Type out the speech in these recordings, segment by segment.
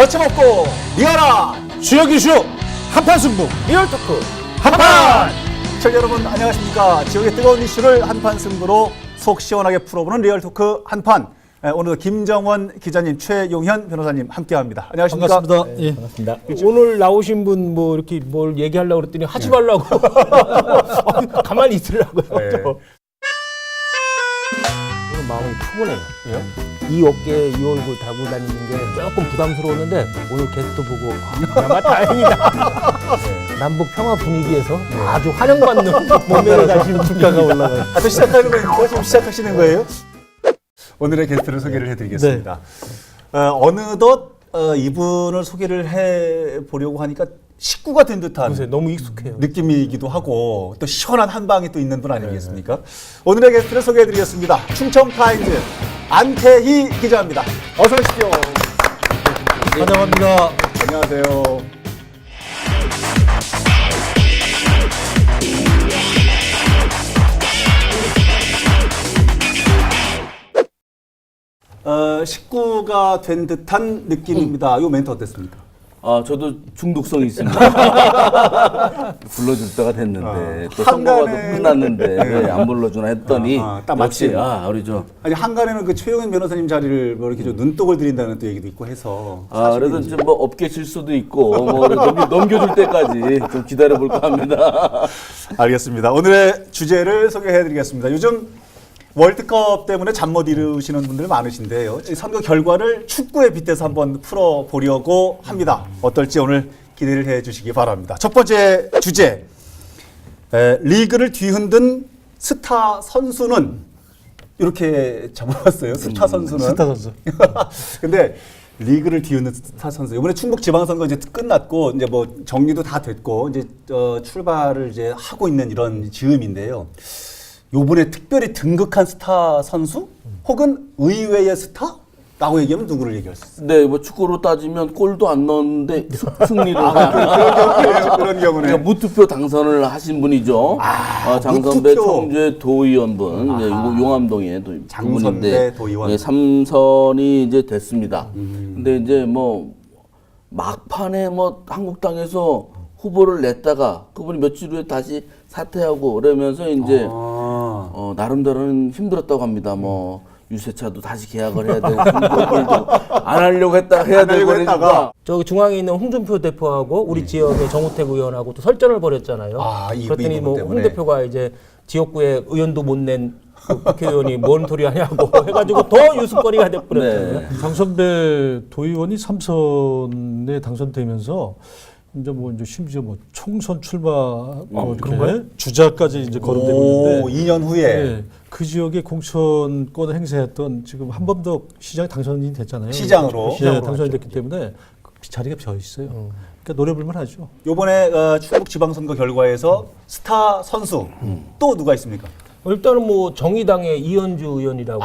거침없고 리얼한 주역 이슈 한판 승부 리얼토크 한판. 시청자 여러분 안녕하십니까. 지역의 뜨거운 이슈를 한판 승부로 속 시원하게 풀어보는 리얼토크 한판. 오늘도 김정원 기자님, 최용현 변호사님 함께합니다. 안녕하십니까. 반갑습니다. 네, 반갑습니다. 오늘 나오신 분 뭐 이렇게 뭘 얘기하려고 그랬더니 하지 말라고 가만히 있으려고요. 네. 오늘 마음이 푸근해요. 이 어깨에 이 얼굴 달고 다니는 게 조금 부담스러웠는데 오늘 게스트 보고 정말 다행이다. 남북 평화 분위기에서 아주 환영받는 몸매를 가지는 물가가 올라가요. 또 시작하는 거니까 지금 시작하시는 거예요? 오늘의 게스트를 소개를 해드리겠습니다. 어느덧 이분을 소개를 해보려고 하니까 식구가 된 듯한 요새 너무 익숙해요. 느낌이기도 하고 또 시원한 한방이 또 있는 분 아니겠습니까? 오늘의 게스트를 소개해드리겠습니다. 충청타임즈 안태희 기자입니다. 어서 오십시오. 환영합니다. 안녕하세요. 식구가 된 듯한 느낌입니다. 이 멘트 어땠습니까? 저도 중독성이 있습니다. 불러줄 때가 됐는데 또 선거가 끝났는데 왜 안 불러주나 했더니 딱 역시 마침. 우리 저 아니 한간에는 그 최용현 변호사님 자리를 뭐 이렇게 좀 눈독을 들인다는 또 얘기도 있고 해서 그래도 이제 뭐 업계 질수도 있고 뭐 넘겨줄 때까지 좀 기다려 볼까 합니다. 알겠습니다. 오늘의 주제를 소개해드리겠습니다. 요즘 월드컵 때문에 잠 못 이루시는 분들 많으신데요. 이 선거 결과를 축구에 빗대서 한번 풀어보려고 합니다. 어떨지 오늘 기대를 해주시기 바랍니다. 첫 번째 주제, 리그를 뒤흔든 스타 선수는 이렇게 잡아봤어요. 스타 선수는. 스타 선수. 근데 리그를 뒤흔든 스타 선수. 이번에 충북 지방선거 이제 끝났고 이제 뭐 정리도 다 됐고 이제 출발을 이제 하고 있는 이런 즈음인데요. 요번에 특별히 등극한 스타 선수 혹은 의외의 스타라고 얘기하면 누구를 얘기할 수 있어요? 네, 뭐 축구로 따지면 골도 안 넣었는데 승리를 그런 경우는 그러니까 무투표 당선을 하신 분이죠. 장선배 무투표. 청주의 도의원분, 이제 용암동의 장선배 분인데 도의원. 예, 3선이 이제 됐습니다. 근데 이제 뭐 막판에 뭐 한국당에서 후보를 냈다가 그분이 며칠 후에 다시 사퇴하고 그러면서 이제 나름대로는 힘들었다고 합니다. 뭐 유세차도 다시 계약을 해야 되고 안 하려고 해야 되고 그러니까 저기 중앙에 있는 홍준표 대표하고 우리 지역의 정우택 의원하고 또 설전을 벌였잖아요. 이 그랬더니 부분 뭐 때문에. 홍 대표가 이제 지역구에 의원도 못 낸 국회의원이 뭔 소리 하냐고 해가지고 더 유습거리가 돼버렸잖아요. 네. 장선배 도의원이 3선에 당선되면서 이제 심지어 뭐 총선 출마 이렇게 주자까지 이제 거론되고 있는데 2년 후에 네, 그 지역의 공천권을 행사했던 지금 한범덕 시장이 당선이 됐잖아요. 시장으로. 네, 당선이 됐기 때문에 자리가 비어 있어요. 그러니까 노래 불만 하죠. 요번에 충북 지방선거 결과에서 스타 선수 또 누가 있습니까? 일단은 뭐 정의당의 이현주 의원이라고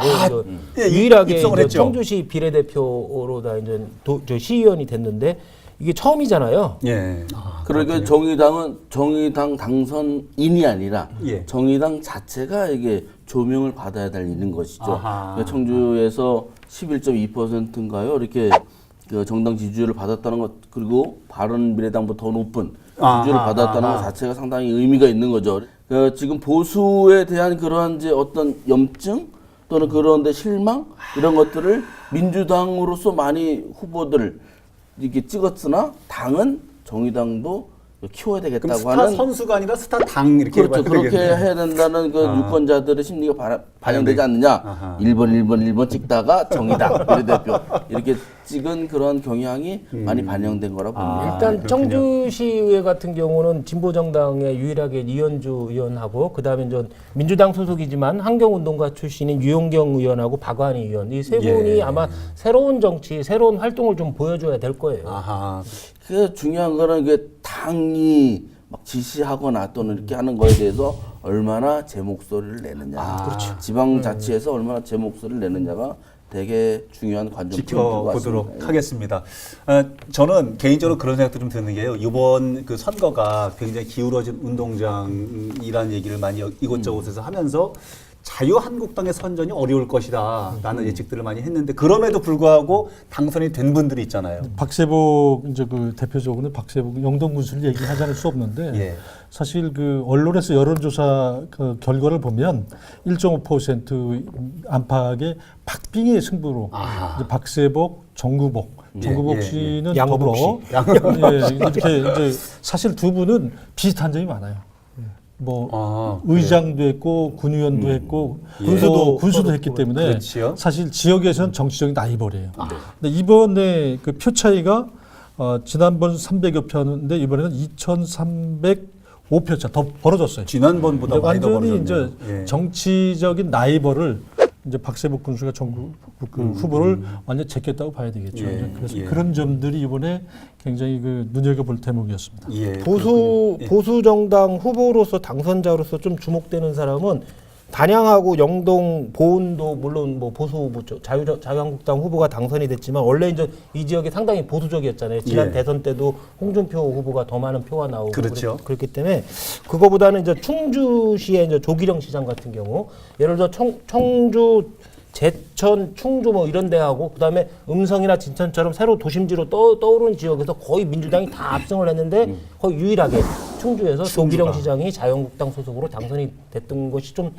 예, 유일하게 입성을 이제 했죠. 청주시 비례대표로 다 이제 저 시의원이 됐는데 이게 처음이잖아요. 예. 그러니까 정의당 당선인이 아니라 예. 정의당 자체가 이게 조명을 받아야 될 일인 것이죠. 아하. 그러니까 청주에서 11.2%인가요? 이렇게 그 정당 지지율을 받았다는 것 그리고 바른미래당보다 더 높은 지지율을 받았다는 것 자체가 상당히 의미가 있는 거죠. 지금 보수에 대한 그러한 이제 어떤 염증 또는 그런데 실망 이런 것들을 민주당으로서 많이 후보들을 이렇게 찍었으나 당은 정의당도 키워야 그럼 되겠다고 스타 하는 선수가 아니라 스타 당 이렇게 그렇죠. 봐야 그렇게 되겠네요. 해야 된다는 그 유권자들의 심리가 반영되지 않느냐. 아하. 1번 찍다가 정의당 비례대표 이렇게 찍은 그런 경향이 많이 반영된 거라 봅니다. 일단 청주시의회 같은 경우는 진보정당의 유일하게 이현주 의원하고 그다음에 전 민주당 소속이지만 환경운동가 출신인 유용경 의원하고 박완희 의원 이 세 분이 예. 아마 새로운 정치, 새로운 활동을 좀 보여줘야 될 거예요. 아하. 그 중요한 거는 그 당이 막 지시하거나 또는 이렇게 하는 거에 대해서 얼마나 제 목소리를 내느냐. 그렇죠. 지방자치에서 얼마나 제 목소리를 내느냐가 되게 중요한 관전 포인트인 것 지켜보도록 같습니다. 하겠습니다. 저는 개인적으로 그런 생각도 좀 드는 게요. 이번 그 선거가 굉장히 기울어진 운동장이라는 얘기를 많이 이곳저곳에서 하면서 자유한국당의 선전이 어려울 것이다라는 예측들을 많이 했는데 그럼에도 불구하고 당선이 된 분들이 있잖아요. 박세복 이제 그 대표적으로는 박세복 영동 군수를 얘기하지 않을 수 없는데 예. 사실 그 언론에서 여론조사 그 결과를 보면 1.5% 안팎의 박빙의 승부로 이제 박세복, 정구복, 정구복 예. 씨는 양구복 더불어 예, 이렇게 이제 사실 두 분은 비슷한 점이 많아요. 뭐 의장도 했고 군의원도 했고 군수도 했기 때문에 그렇지요. 사실 지역에서는 정치적인 라이벌이에요. 근데 이번에 그 표 차이가 지난번 300여 표였는데 이번에는 2,305표 차 더 벌어졌어요. 지난번보다 이제 많이 더 완전히 벌어졌네요. 이제 예. 정치적인 라이벌을 이제 박세복 군수가 전국 그 후보를 완전 제꼈다고 봐야 되겠죠. 예, 그래서 예. 그런 점들이 이번에 굉장히 그 눈여겨볼 대목이었습니다. 예, 보수 정당 후보로서 당선자로서 좀 주목되는 사람은 단양하고 영동 보은도 물론 뭐 보수 후보죠. 자유한국당 후보가 당선이 됐지만 원래 이제 이 지역이 상당히 보수적이었잖아요. 지난 예. 대선 때도 홍준표 후보가 더 많은 표가 나오고 그렇죠. 그렇기 때문에 그거보다는 이제 충주시의 이제 조기령 시장 같은 경우 예를 들어 청주 제천, 충주 뭐 이런 데하고 그다음에 음성이나 진천처럼 새로 도심지로 떠오른 지역에서 거의 민주당이 다 압승을 했는데 거의 유일하게 충주에서 조기령 시장이 자유한국당 소속으로 당선이 됐던 것이 좀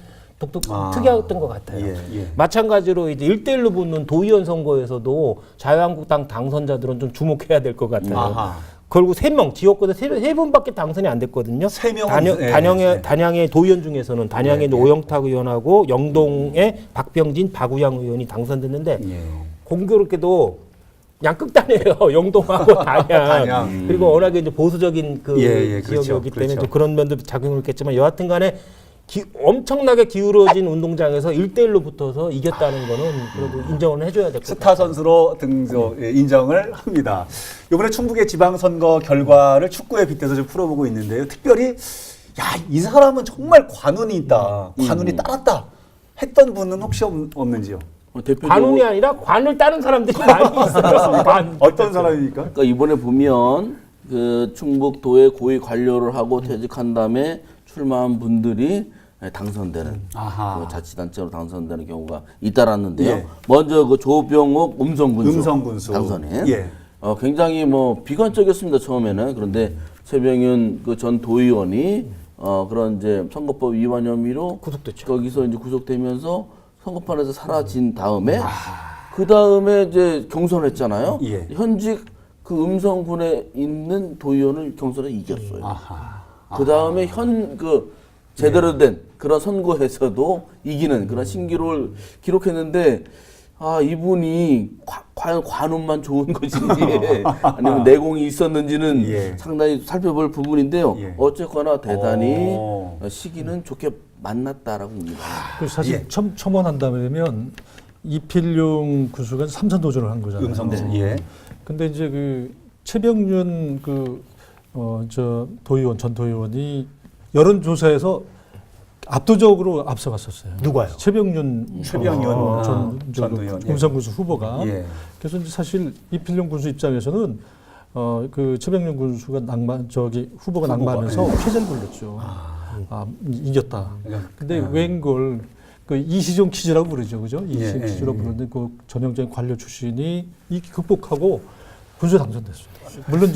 특이했던 것 같아요. 예, 예. 마찬가지로 이제 1대1로 붙는 도의원 선거에서도 자유한국당 당선자들은 좀 주목해야 될 것 같아요. 아하. 결국 3명, 지역구에서 세 분밖에 당선이 안 됐거든요. 3명은 단양의 도의원 중에서는 단양의 네, 네. 오영탁 의원하고 영동의 박병진, 박우양 의원이 당선됐는데 예. 공교롭게도 양극단이에요. 영동하고 단양. 그리고 워낙에 이제 보수적인 그 그렇죠. 지역이었기 때문에 그렇죠. 또 그런 면도 작용을 했겠지만 여하튼간에 엄청나게 기울어진 운동장에서 1대1로 붙어서 이겼다는 거는 그래도 인정을 해줘야 될 것 스타 같아요. 선수로 인정을 합니다. 이번에 충북의 지방선거 결과를 축구에 빗대서 좀 풀어보고 있는데요. 특별히 이 사람은 정말 관운이 있다. 관운이 따랐다. 했던 분은 혹시 없는지요? 관운이 아니라 관을 따는 사람들이 많이 있어요. 어떤 사람입니까? 그러니까 이번에 보면 그 충북도에 고위 관료를 하고 퇴직한 다음에 출마한 분들이 당선되는 아하. 그 자치단체로 당선되는 경우가 잇따랐는데요. 예. 먼저 그 조병옥 음성군수 당선인. 예. 굉장히 뭐 비관적이었습니다 처음에는. 그런데 최병윤 그 전 도의원이 그런 이제 선거법 위반 혐의로 구속됐죠. 거기서 이제 구속되면서 선거판에서 사라진 다음에 그 다음에 이제 경선했잖아요. 예. 현직 그 음성군에 있는 도의원을 경선에 이겼어요. 아하. 그 다음에 제대로 된 그런 선거에서도 이기는 그런 신기록을 기록했는데 이분이 과연 관운만 좋은 것인지 아니면 내공이 있었는지는 예. 상당히 살펴볼 부분인데요. 예. 어쨌거나 대단히 시기는 좋게 만났다라고 봅니다. 그래서 사실 예. 첨언한다면 이필용 군수가 삼선 도전을 한 거잖아요. 음성군수. 예. 근데 이제 그 최병윤 전 도의원이 여론조사에서 압도적으로 앞서갔었어요. 누가요? 최병윤 전 의원. 음성군수 후보가. 예. 그래서 이제 사실 이필용 군수 입장에서는 그 최병윤 군수가 후보가 낙마하면서 쾌재를 불렀죠. 이겼다. 근데 웬걸 그 이시종 퀴즈라고 부르죠, 그죠? 이시종 퀴즈라고 부르는데 그 전형적인 관료 출신이 극복하고 군수 당선됐어요. 물론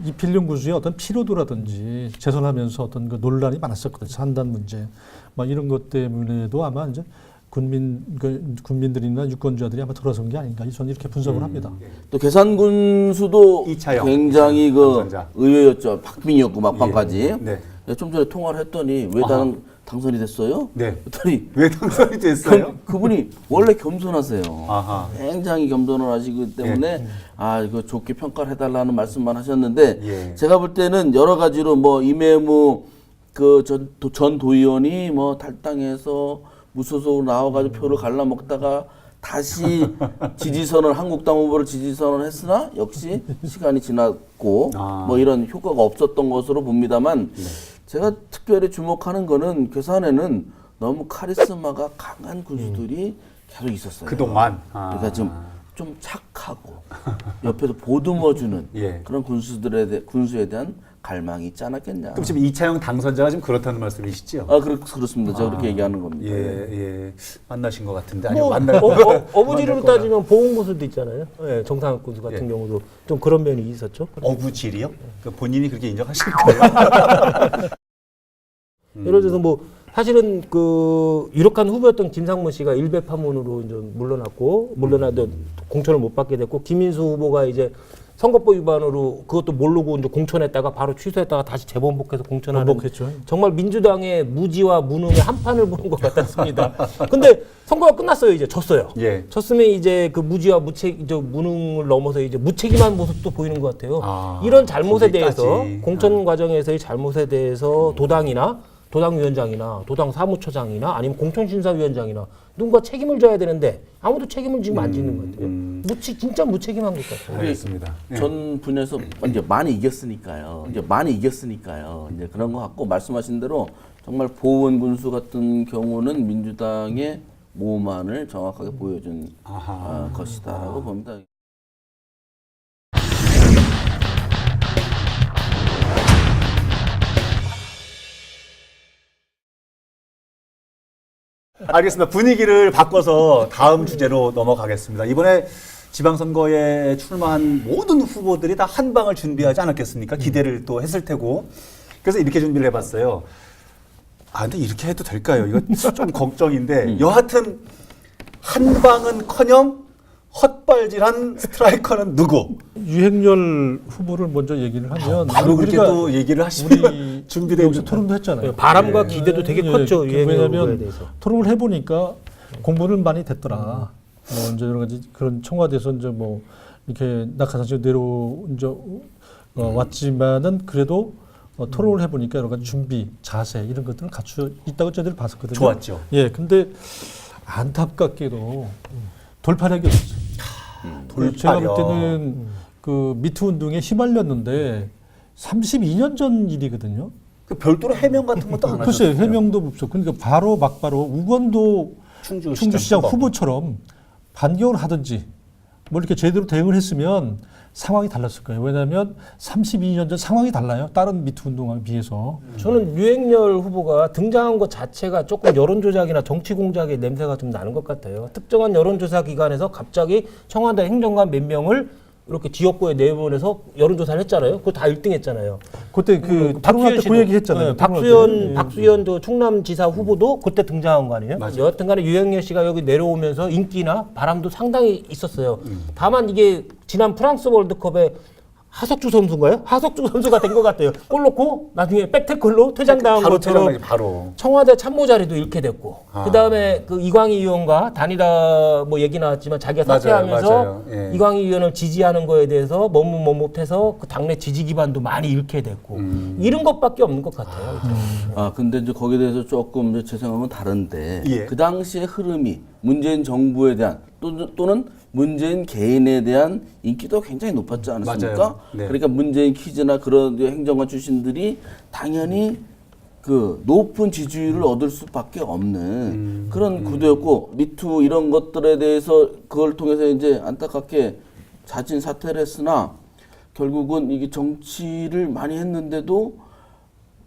이필용 군수의 어떤 피로도라든지 재선하면서 어떤 그 논란이 많았었거든요. 산단 문제, 막 이런 것 때문에도 아마 이제 군민들이나 유권자들이 아마 들어선 게 아닌가 저는 이렇게 분석을 합니다. 또 계산군수도 이차영 굉장히 당선자. 의외였죠. 박빙이었고 막판까지. 네. 좀 전에 통화를 했더니 왜 당선이 됐어요? 네. 그랬더니 왜 당선이 됐어요? 그분이 원래 겸손하세요. 아하. 굉장히 겸손을 하시기 때문에 이거 좋게 평가를 해달라는 말씀만 하셨는데 제가 볼 때는 여러 가지로 뭐 이매무 그 전 도의원이 뭐 탈당해서 무소속으로 나와가지고 표를 갈라먹다가 다시 한국당 후보를 지지선을 했으나 역시 시간이 지났고 뭐 이런 효과가 없었던 것으로 봅니다만 제가 특별히 주목하는 거는 괴산에는 너무 카리스마가 강한 군수들이 계속 있었어요. 그동안. 그러니까 지금 좀 착하고 옆에서 보듬어주는 예. 그런 군수에 대한 갈망이 있지 않았겠냐. 그럼 지금 이차영 당선자가 지금 그렇다는 말씀이시죠? 그렇습니다. 제가 그렇게 얘기하는 겁니다. 예. 만나신 것 같은데 뭐, 만날 어부지리로 따지면 보훈군수도 있잖아요. 예, 정상학 군수 같은 예. 경우도 좀 그런 면이 있었죠. 어부질이요? 그 본인이 그렇게 인정하실까요? 예를 들어서 뭐 사실은 그 유력한 후보였던 김상문 씨가 일배 파문으로 이제 물러나도 공천을 못 받게 됐고, 김인수 후보가 이제 선거법 위반으로 그것도 모르고 이제 공천했다가 바로 취소했다가 다시 재번복해서 공천하는, 번복했죠. 정말 민주당의 무지와 무능의 한판을 보는 것 같았습니다. 근데 선거가 끝났어요. 이제 졌어요. 예. 졌으면 이제 그 무지와 무능을 넘어서 이제 무책임한 모습도 보이는 것 같아요. 이런 잘못에 거기까지. 대해서 공천 과정에서의 잘못에 대해서 도당이나 도당위원장이나 도당 사무처장이나 아니면 공천심사위원장이나 누군가 책임을 져야 되는데 아무도 책임을 지금 안 지는 것 같아요. 진짜 무책임한 것 같아요. 알겠습니다. 전 분야에서 이제 많이 이겼으니까요. 이제 그런 것 같고, 말씀하신 대로 정말 보훈 군수 같은 경우는 민주당의 모만을 정확하게 보여준 것이다라고 봅니다. 알겠습니다. 분위기를 바꿔서 다음 주제로 넘어가겠습니다. 이번에 지방선거에 출마한 모든 후보들이 다 한 방을 준비하지 않았겠습니까? 기대를 또 했을 테고. 그래서 이렇게 준비를 해봤어요. 근데 이렇게 해도 될까요? 이거 좀 걱정인데. 여하튼 한 방은커녕 헛발질한 스트라이커는 누구? 유행열 후보를 먼저 얘기를 하면 바로 그렇게 우리가 또 얘기를 하시면 우리 준비되어 여기서 토론도 했잖아요. 바람과 기대도 되게 컸죠. 유행열 후보에 왜냐하면 대해서. 토론을 해보니까 공부는 많이 됐더라. 뭐 이제 여러 가지 그런 청와대에서 이제 뭐 이렇게 낙하산처럼 왔지만은 그래도 토론을 해보니까 여러 가지 준비, 자세 이런 것들을 갖추어 있다고 저희들 봤었거든요. 좋았죠. 예, 근데 안타깝게도 돌파력이 없었어요. 제가 볼 때는 그 미투 운동에 휘말렸는데 32년 전 일이거든요. 그 별도로 해명 같은 것도 안 글쎄요, 하셨어요. 해명도 없어. 그러니까 막바로 우건도 충주시장 후보처럼 반격을 하든지 뭐 이렇게 제대로 대응을 했으면 상황이 달랐을 거예요. 왜냐하면 32년 전 상황이 달라요. 다른 미투 운동에 비해서. 저는 유행열 후보가 등장한 것 자체가 조금 여론조작이나 정치 공작의 냄새가 좀 나는 것 같아요. 특정한 여론조사 기관에서 갑자기 청와대 행정관 몇 명을 이렇게 지역구에 내보내서 여론조사를 했잖아요. 그거 다 1등 했잖아요. 그때 그 토론할 때 그 얘기 했잖아요. 네, 박수현 저 충남지사 후보도 그때 등장한 거 아니에요? 맞아요. 여하튼간에 유행열 씨가 여기 내려오면서 인기나 바람도 상당히 있었어요. 다만 이게 지난 프랑스 월드컵에 하석주 선수인가요? 하석주 선수가 된 것 같아요. 골 넣고 나중에 백태클로 퇴장당한 것처럼 바로. 청와대 참모 자리도 잃게 됐고, 그다음에 그 이광희 의원과 단일화 뭐 얘기 나왔지만 자기가 사퇴하면서 맞아요. 예. 이광희 의원을 지지하는 거에 대해서 머뭇머뭇해서 그 당내 지지 기반도 많이 잃게 됐고, 이런 것밖에 없는 것 같아요. 근데 이제 거기에 대해서 조금 이제 제 생각은 다른데, 예. 그 당시의 흐름이 문재인 정부에 대한 또는 문재인 개인에 대한 인기도 굉장히 높았지 않았습니까? 맞아요. 네. 그러니까 문재인 퀴즈나 그런 행정관 출신들이 당연히 그 높은 지지율을 얻을 수밖에 없는 그런 구도였고, 미투 이런 것들에 대해서 그걸 통해서 이제 안타깝게 자진 사퇴를 했으나 결국은 이게 정치를 많이 했는데도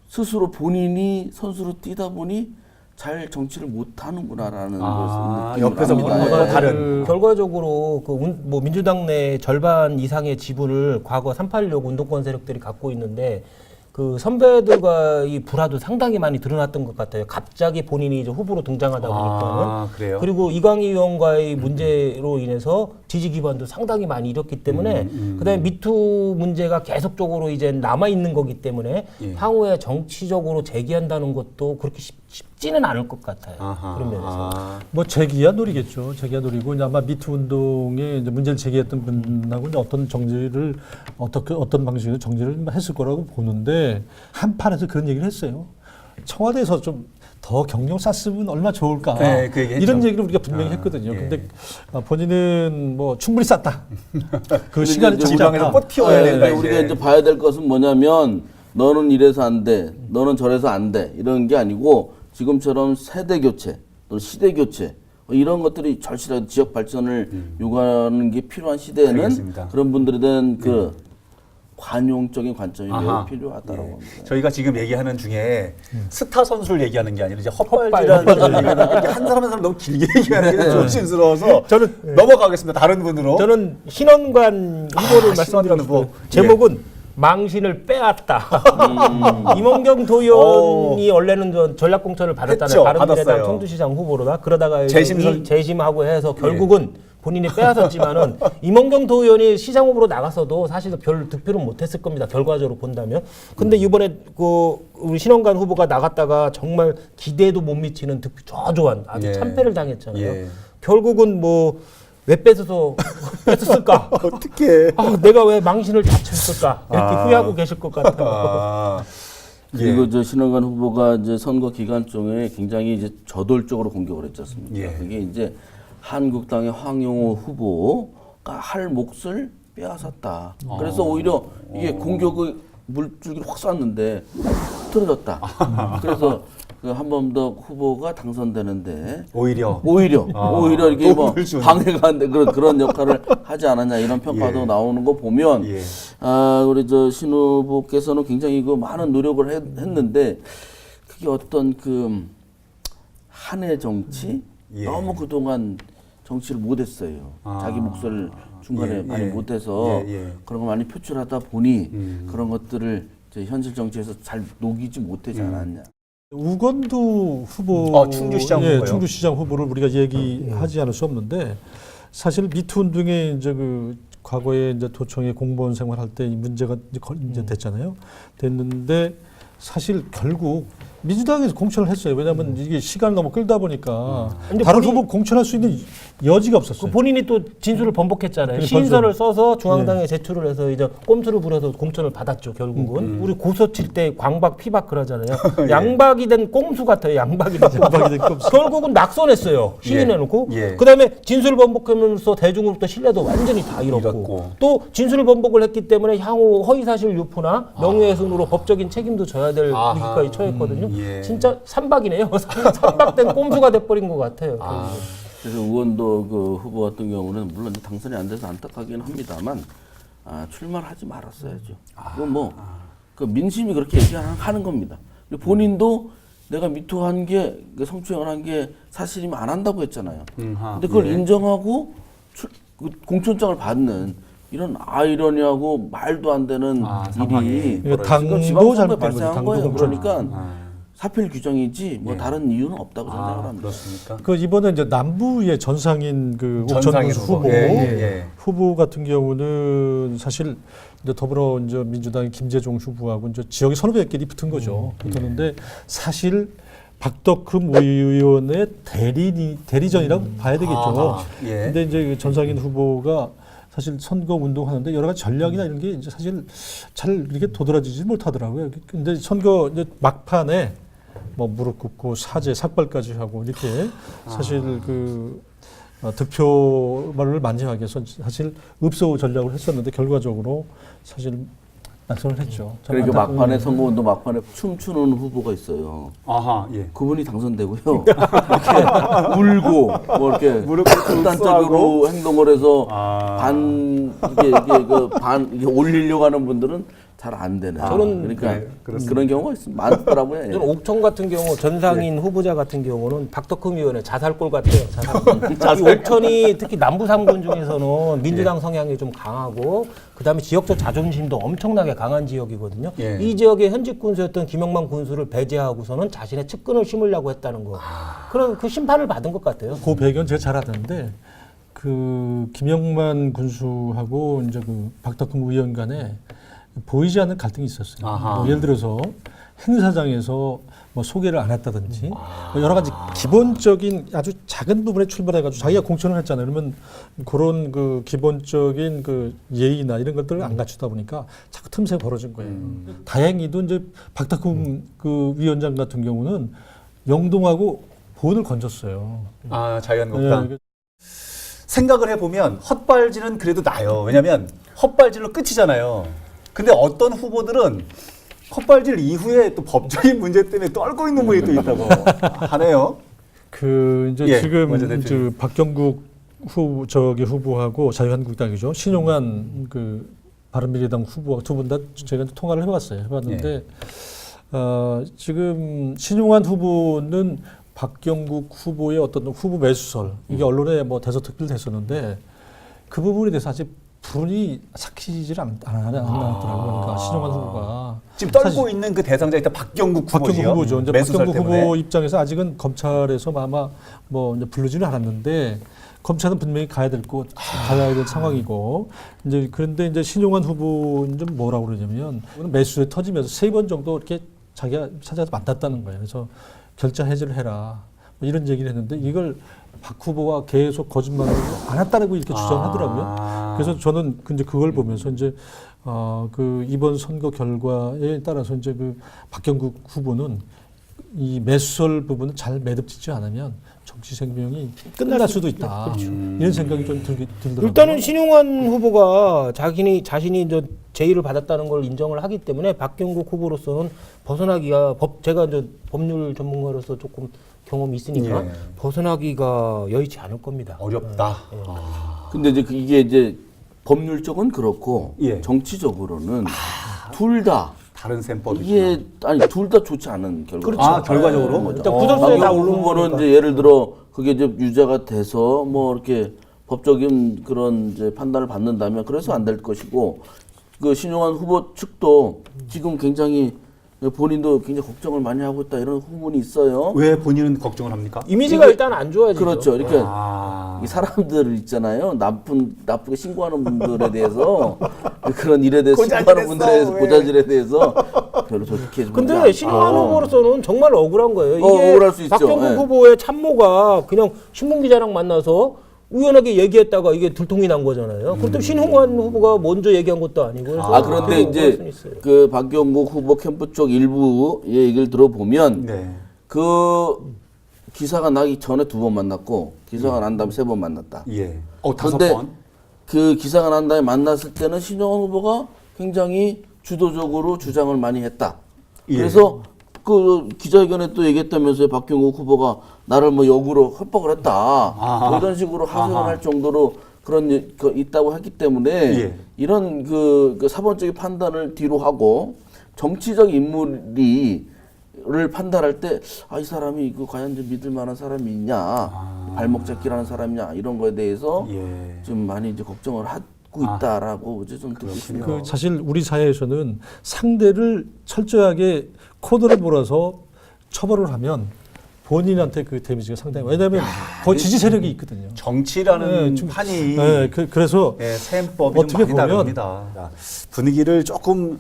스스로 본인이 선수로 뛰다 보니 잘 정치를 못하는구나라는 것을 옆에서 보는 거랑 다른. 결과적으로 뭐 민주당 내 절반 이상의 지분을 과거 386 운동권 세력들이 갖고 있는데, 그 선배들과의 불화도 상당히 많이 드러났던 것 같아요. 갑자기 본인이 이제 후보로 등장하다 보니까는. 그래요? 그리고 이광희 의원과의 문제로 인해서 지지 기반도 상당히 많이 잃었기 때문에, 그다음에 미투 문제가 계속적으로 이제 남아 있는 거기 때문에 향후에 정치적으로 제기한다는 것도 그렇게 쉽지는 않을 것 같아요. 그런 면에서. 뭐 제기야 노리겠죠. 제기야 노리고 이제 아마 미투 운동에 이제 문제를 제기했던 분하고 이제 어떤 정지를 어떤 방식으로 정지를 했을 거라고 보는데, 한판에서 그런 얘기를 했어요. 청와대에서 좀 더 경력 쌌으면 얼마나 좋을까. 네, 그 얘기 이런 했죠. 얘기를 우리가 분명히 했거든요. 예. 근데 본인은 뭐 충분히 쌌다. 그 시간이 이제 적지 않다. 꽃 피워야 된다. 우리가 이제 봐야 될 것은 뭐냐면, 너는 이래서 안 돼, 너는 저래서 안 돼, 이런 게 아니고 지금처럼 세대 교체, 또 시대 교체, 이런 것들이 절실하게 지역 발전을 요구하는 게 필요한 시대에는 알겠습니다. 그런 분들에 대한 그 관용적인 관점이 아하. 매우 필요하다고 예. 봅니다. 저희가 지금 얘기하는 중에 스타 선수를 얘기하는 게 아니라 이제 헛발질하는 선수를 얘기하는 게 한 사람 한 사람 너무 길게 얘기하는 게 조심스러워서 저는 넘어가겠습니다. 다른 분으로. 저는 신원관 후보를 말씀드리고 후보. 싶어요. 제목은 망신을 빼앗다. 이몽경 도의원이 원래는 저 전략공천을 받았잖아요. 했죠. 바른미래당 받았어요. 청주시장 후보로다. 그러다가 재심선- 재심하고 해서 결국은 본인이 빼앗았지만은 이몽경 도의원이 시장 후보로 나갔어도 사실 별 득표는 못했을 겁니다. 결과적으로 본다면. 근데 이번에 그 우리 신원관 후보가 나갔다가 정말 기대도 못 미치는 득표 저조한 아주 예. 참패를 당했잖아요. 예. 결국은 뭐 왜 뺏었을까? 어떻게? 아, 내가 왜 망신을 자처했을까? 이렇게 아. 후회하고 계실 것 같아요. 아, 그리고 저 신원관 후보가 이제 선거 기간 중에 굉장히 이제 저돌적으로 공격을 했지 않습니까? 예. 그게 이제 한국당의 황용호 후보가 할 몫을 빼앗았다. 그래서 오히려 이게 공격의 물줄기를 확 쐈는데 틀어졌다. 그래서 그 한 번 더 후보가 당선되는데 오히려 오히려 이렇게 뭐 도움을 주는. 방해가 안 돼 그런 역할을 하지 않았냐 이런 평가도 예. 나오는 거 보면 예. 우리 저 신 후보께서는 굉장히 그 많은 노력을 했는데 그게 어떤 그 한해 정치 예. 너무 그동안 정치를 못했어요. 아. 자기 몫을 중간에 예, 많이 예. 못해서 예, 예. 그런 거 많이 표출하다 보니 그런 것들을 이제 현실 정치에서 잘 녹이지 못하지 않았냐. 우건두 후보, 충주시장 예, 후보요? 충주시장 후보를 우리가 얘기하지 않을 수 없는데 사실 미투 운동에 이제 그 과거에 이제 도청에 공무원 생활할 때 이 문제가 이제 됐잖아요. 됐는데 사실 결국 민주당에서 공천을 했어요. 왜냐하면 이게 시간을 너무 끌다 보니까 근데 다른 본인- 후보 공천할 수 있는 여지가 없었어요. 본인이 또 진술을 번복했잖아요. 네, 시인서를 써서 중앙당에 제출을 해서 이제 꼼수를 부려서 공천을 받았죠. 결국은 우리 고소 칠 때 광박 피박 그러잖아요. 양박이 된 꼼수 같아요. 양박이 된 양박이 된 꼼수. 결국은 낙선했어요. 시인해놓고 예. 그다음에 진술 번복하면서 대중으로부터 신뢰도 완전히 다 잃었고 잃었고. 또 진술 번복을 했기 때문에 향후 허위사실 유포나 명예훼손으로 법적인 책임도 져야 될 아하. 위기까지 처했거든요. 예. 진짜 삼박이네요. 삼박된 꼼수가 돼버린 것 같아요. 결국은. 그래서 의원도 그 후보 같은 경우는 물론 이제 당선이 안 돼서 안타깝긴 합니다만 출마를 하지 말았어야죠. 그건 뭐그 민심이 그렇게 얘기하는 겁니다. 그리고 본인도 내가 미투한 게 성추행을 한 게 사실이면 안 한다고 했잖아요. 근데 그걸 인정하고 그 공천장을 받는 이런 아이러니하고 말도 안 되는 상황이 일이 그러니까 지금 당도 지방선거에 잘못된 거죠. 발생한 당도 거예요. 공천. 그러니까 사필 규정이지 뭐 다른 이유는 없다고 생각을 합니다. 그렇습니까? 그 이번에 이제 남부의 전상인 그 전상인 옥천군수 후보. 후보 예. 후보 같은 경우는 사실 이제 더불어 이제 민주당의 김재종 후보하고 이제 지역의 선후배끼리 붙은 거죠. 붙었는데 사실 박덕흠 의원의 대리전이라고 봐야 되겠죠. 아하, 예. 근데 이제 그 전상인 후보가 사실 선거 운동하는데 여러 가지 전략이나 이런 게 이제 사실 잘 이렇게 도드라지지 못하더라고요. 근데 선거 이제 막판에 뭐 무릎 꿇고 사죄, 삭발까지 하고 이렇게 사실 그 득표를 만회하기 위해서 사실 읍소 전략을 했었는데 결과적으로 사실 낙선을 했죠. 참 그러니까 안타까운 막판에 선거운동 막판에 춤추는 후보가 있어요. 아하, 예. 그분이 당선되고요. 이렇게 울고 뭐 이렇게 무릎 꿇고 극단적으로 행동을 해서 아. 이게 올리려고 하는 분들은 잘 안 되네. 저는 그러니까 네, 그렇습니다. 그런 경우가 많더라고요. 예. 저는 옥천 같은 경우 전상인 후보자 같은 경우는 박덕흠 의원의 자살골 같아요. 자살골. 이 옥천이 특히 남부 3군 중에서는 민주당 성향이 좀 강하고 그다음에 지역적 자존심도 엄청나게 강한 지역이거든요. 예. 이 지역의 현직 군수였던 김영만 군수를 배제하고서는 자신의 측근을 심으려고 했다는 거. 그런 그 심판을 받은 것 같아요. 그 배경 제가 잘 아는데 그 김영만 군수하고 이제 그 박덕흠 의원 간에 보이지 않는 갈등이 있었어요. 아하. 뭐 예를 들어서 행사장에서 뭐 소개를 안 했다든지 뭐 여러 가지 기본적인 아주 작은 부분에 출발해가지고 자기가 공천을 했잖아요. 그러면 그런 그 기본적인 그 예의나 이런 것들을 안 갖추다 보니까 자꾸 틈새 벌어진 거예요. 다행히도 이제 박덕흠 그 위원장 같은 경우는 영동하고 보온을 건졌어요. 아, 자유한국당. 예, 생각을 해보면 헛발질은 그래도 나요. 왜냐면 헛발질로 끝이잖아요. 근데 어떤 후보들은 헛발질 이후에 또 법적인 문제 때문에 떨고 있는 분이 또 있다고 하네요. 그 이제 예, 지금 먼저 대표님. 이제 박경국 후보하고 자유한국당이죠. 신용환 그 바른미래당 후보가 두 분 다 제가 통화를 해봤는데 지금 신용환 후보는 박경국 후보의 어떤 후보 매수설 이게 언론에 뭐 대서특필 됐었는데 그 부분에 대해서 아직 불이 삭히질 않았더라고요. 그러니까 신용환 후보가 지금 떨고 사실 있는 그 대상자 일단 박경국 후보지요. 후보죠. 이제 매수설 박경국 때문에. 후보 입장에서 아직은 검찰에서 아마 뭐 이제 부르지는 않았는데 검찰은 분명히 가야 될 상황이고 이제 그런데 이제 신용환 후보는 좀 뭐라고 그러냐면 매수에 터지면서 3번 정도 이렇게 자기가 찾아서 만났다는 거예요. 그래서 결자 해지를 해라 뭐 이런 얘기를 했는데 이걸 박 후보가 계속 거짓말을 안 했다고 이렇게 주장하더라고요. 그래서 저는 이제 그걸 보면서 이제 그 이번 선거 결과에 따라서 이제 그 박경국 후보는 이 매수설 부분을 잘 매듭짓지 않으면 정치 생명이 끝날 수도 있다. 이런 생각이 좀 들더라고요. 일단은 신용환 후보가 자신이 이제 제의를 받았다는 걸 인정을 하기 때문에 박경국 후보로서는 벗어나기가 제가 이제 법률 전문가로서 조금 경험이 있으니까 예. 벗어나기가 여의치 않을 겁니다. 어렵다. 근데 이제 이게 이제 법률적은 그렇고 예. 정치적으로는 둘 다 다른 셈법이. 이게 아니 둘 다 좋지 않은 결과. 그렇죠. 결과적으로. 거죠. 일단 구설수에 다 박경국 오르는 후보는 거니까. 이제 예를 들어 그게 이제 유죄가 돼서 뭐 이렇게 법적인 그런 이제 판단을 받는다면 그래서 안 될 것이고 그 신용환 후보 측도 지금 굉장히 본인도 굉장히 걱정을 많이 하고 있다 이런 후문이 있어요. 왜 본인은 걱정을 합니까? 이미지가 일단 안 좋아지죠. 그렇죠. 그러니까 이 사람들 있잖아요. 나쁘게 신고하는 분들에 대해서 그런 일에 대해서 신고하는 분들에 대해서 고자질에 대해서 별로 좋게 근데 신용환 후보로서는 정말 억울한 거예요. 이게 억울할 수 있죠. 박경국 예. 후보의 참모가 그냥 신문 기자랑 만나서 우연하게 얘기했다가 이게 들통이 난 거잖아요. 그렇다면 신용환 후보가 먼저 얘기한 것도 아니고. 그래서 그런데 되게 억울할 수는 이제 있어요. 그 박경국 후보 캠프 쪽 일부 얘기를 들어보면 네. 그 기사가 나기 전에 2번 만났고 기사가 난 다음에 3번 만났다. 예. 5 근데 번. 그 기사가 난 다음에 만났을 때는 신용환 후보가 굉장히 주도적으로 주장을 많이 했다. 예. 그래서 그 기자회견에 또 얘기했다면서요. 박경국 후보가 나를 뭐 역으로 협박을 했다. 뭐 이런 식으로 하소연을 할 정도로 그런 있다고 했기 때문에 예. 이런 그 사본적인 판단을 뒤로 하고 정치적 인물을 판단할 때 이 사람이 그 과연 이제 믿을 만한 사람이 있냐, 발목 잡기라는 사람이냐 이런 거에 대해서 예. 좀 많이 이제 걱정을 하고 있다라고 이제 좀 듣고 있습니다. 그 사실 우리 사회에서는 상대를 철저하게 코드를 몰아서 처벌을 하면 본인한테 그 데미지가 상당히 왜냐하면 거의 지지 세력이 있거든요. 정치라는 좀- 판이 네, 그래서 예, 셈법이 어떻게 좀 많이 보면- 다릅니다. 자, 분위기를 조금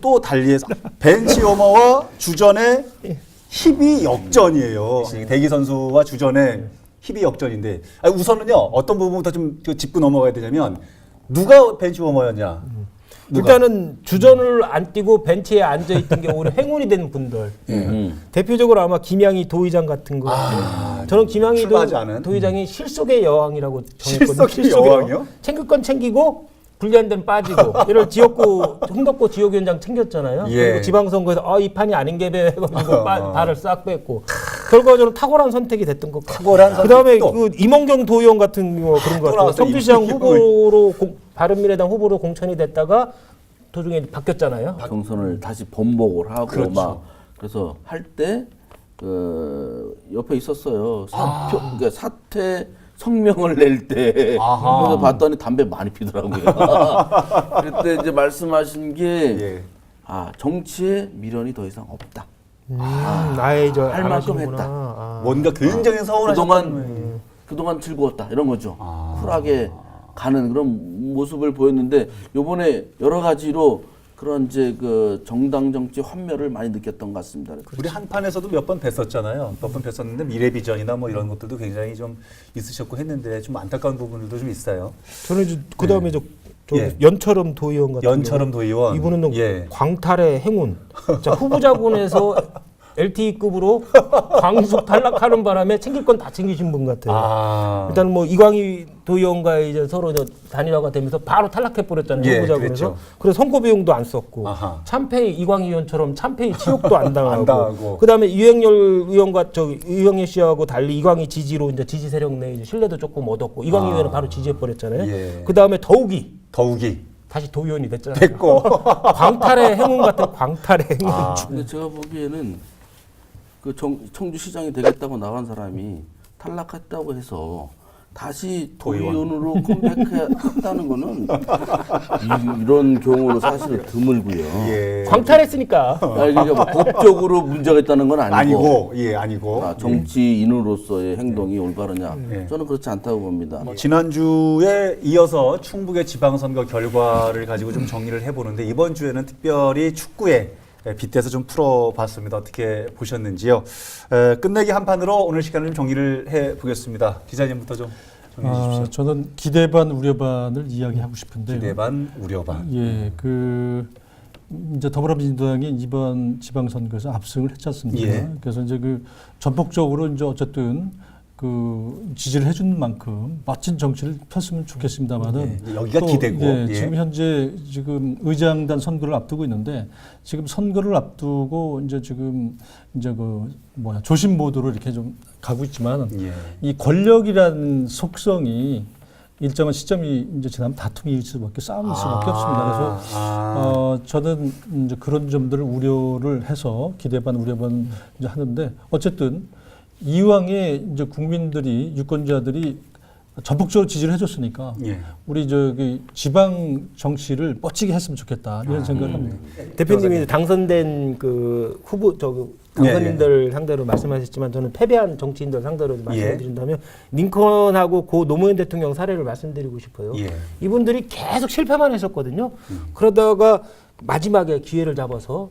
또 달리해서 벤치 오머와 주전의 희비 역전이에요. 대기 선수와 주전의 희비 역전인데 우선은요 어떤 부분부터 좀 짚고 넘어가야 되냐면 누가 벤치 워머였냐? 일단은 주전을 안 뛰고 벤치에 앉아 있던 경우는 행운이 된 분들. 대표적으로 아마 김양희 도의장 같은 거. 저는 김양희 출마하지 않은? 도의장이 실속의 여왕이라고 실속의 정했거든요. 여왕이요? 챙길 건 챙기고 불리한 데는 빠지고. 예를 지역구 흥덕구 지역위원장 챙겼잖아요. 예. 그리고 지방선거에서 이 판이 아닌 게 해가지고 발을 싹 뺐고. 결과적으로 탁월한 선택이 됐던 것 같고. 그다음에 그 임원경 도의원 같은 경우 그런 것 같아요. 나왔어요. 성주시장 임원경 후보로 바른미래당 후보로 공천이 됐다가 도중에 바뀌었잖아요. 경선을 다시 번복을 하고 그렇죠. 막 그래서 할 때 그 옆에 있었어요. 그러니까 사퇴 성명을 낼 때 그래서 봤더니 담배 많이 피더라고요. 그때 이제 말씀하신 게 예. 정치에 미련이 더 이상 없다. 나의 저 할 안 만큼 하시는구나. 했다. 뭔가 굉장히 서운하셨던 그동안 즐거웠다 이런 거죠. 쿨하게 가는 그런 모습을 보였는데 요번에 여러 가지로 그런 이제 그 정당 정치 환멸을 많이 느꼈던 것 같습니다. 우리 한판에서도 몇 번 뵀었잖아요. 몇 번 뵀었는데 미래비전이나 뭐 이런 것들도 굉장히 좀 있으셨고 했는데 좀 안타까운 부분들도 좀 있어요. 저는 이제 그다음에 저 예. 연철음 도의원 같은 연철음 도의원. 이분은 예. 광탈의 행운. 자, 후보자군에서 LTE급으로 광속 탈락하는 바람에 챙길 건 다 챙기신 분 같아요. 아. 일단 뭐 이광희 도의원과 이제 서로 이제 단일화가 되면서 바로 탈락해 버렸잖아요. 예, 후보자 그랬죠. 그래서 그래서 선거 비용도 안 썼고 아하. 참패 이광희 의원처럼 참패 치욕도 안 당하고, 안 당하고. 그다음에 유행열 의원과 유영애 씨하고 달리 이광희 지지로 이제 지지 세력 내 이제 신뢰도 조금 얻었고 이광희 의원은 바로 지지해 버렸잖아요. 예. 그다음에 더욱이 다시 도의원이 됐잖아요. 됐고. 광탈의 행운 같은 광탈의 행운. 근데 제가 보기에는 그 청주시장이 되겠다고 나간 사람이 탈락했다고 해서 다시 도의원으로 컴백했다는 거는 이런 경우는 사실 드물고요. 예. 광탈했으니까. 그러니까 뭐 법적으로 문제가 있다는 건 아니고, 아니고. 정치인으로서의 행동이 올바르냐? 예. 저는 그렇지 않다고 봅니다. 지난주에 이어서 충북의 지방선거 결과를 가지고 좀 정리를 해보는데 이번 주에는 특별히 축구에 빗대서 좀 풀어봤습니다. 어떻게 보셨는지요? 끝내기 한 판으로 오늘 시간을 좀 정리를 해보겠습니다. 기자님부터 좀 정리해 주십시오. 저는 기대 반 우려 반을 이야기하고 싶은데요. 기대 반, 우려 반. 예, 이제 더불어민주당이 이번 지방선거에서 압승을 했지 않습니까? 예. 그래서 이제 전폭적으로 이제 어쨌든 지지를 해주는 만큼 멋진 정치를 폈으면 좋겠습니다만은 예, 여기가 기대고. 예. 지금 현재 의장단 선거를 앞두고 있는데 지금 선거를 앞두고 이제 조심 모드로 이렇게 좀 가고 있지만 예. 이 권력이라는 속성이 일정한 시점이 이제 지나면 다툼이 있을 수밖에 싸움일 수밖에 없습니다. 그래서 저는 이제 그런 점들을 우려를 해서 기대 반 우려 반 이제 하는데 어쨌든 이왕에 이제 국민들이 유권자들이 전폭적으로 지지를 해줬으니까 예. 우리 지방 정치를 멋지게 했으면 좋겠다 이런 생각을 합니다. 대표님이 당선된 그 후보 당선인들 상대로 말씀하셨지만 저는 패배한 정치인들 상대로 말씀드린다면 링컨하고 고 노무현 대통령 사례를 말씀드리고 싶어요. 예. 이분들이 계속 실패만 했었거든요. 그러다가 마지막에 기회를 잡아서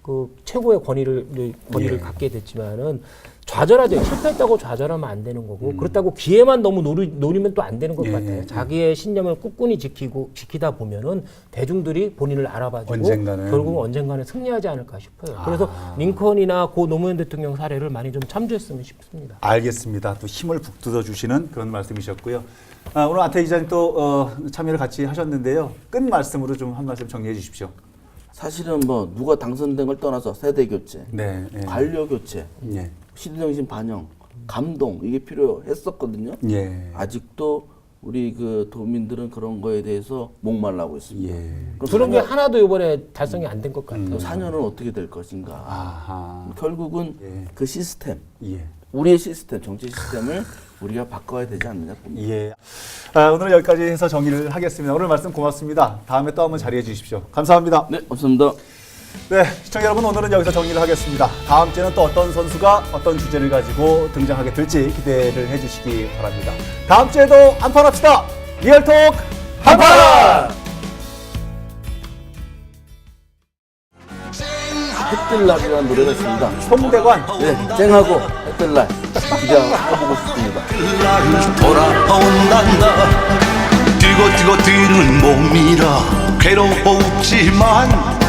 그 최고의 권위를 갖게 됐지만은 좌절하죠. 실패했다고 좌절하면 안 되는 거고 그렇다고 기회만 너무 노리면 또 안 되는 것 같아요. 자기의 신념을 꿋꿋이 지키다 보면은 대중들이 본인을 알아봐주고 결국 언젠가는 승리하지 않을까 싶어요. 그래서 링컨이나 고 노무현 대통령 사례를 많이 좀 참조했으면 싶습니다. 알겠습니다. 또 힘을 북돋워 주시는 그런 말씀이셨고요. 오늘 안태 기자님 또 참여를 같이 하셨는데요. 끝 말씀으로 좀 한 말씀 정리해 주십시오. 사실은 뭐 누가 당선된 걸 떠나서 세대 교체, 네, 예. 관료 교체, 예. 시대정신 반영, 감동 이게 필요했었거든요. 예. 아직도 우리 그 도민들은 그런 거에 대해서 목말라고 있습니다. 예. 그런 게 하나도 이번에 달성이 안 된 것 같아요. 4년은 어떻게 될 것인가. 아하. 결국은 예. 그 시스템, 예. 우리의 시스템, 정치 시스템을 우리가 바꿔야 되지 않느냐 봅니다. 예. 오늘 여기까지 해서 정리를 하겠습니다. 오늘 말씀 고맙습니다. 다음에 또 한번 자리해 주십시오. 감사합니다. 네, 감사합니다. 네, 시청자 여러분 오늘은 여기서 정리를 하겠습니다. 다음 주에는 또 어떤 선수가 어떤 주제를 가지고 등장하게 될지 기대를 해주시기 바랍니다. 다음 주에도 한판 합시다. 리얼톡 한판! 햇들날이라는 노래가 있습니다. 송대관. 네, 쨍하고 햇들날 기대해보고 싶습니다. 돌아온단다 뛰고 뛰는 몸이라 괴롭지만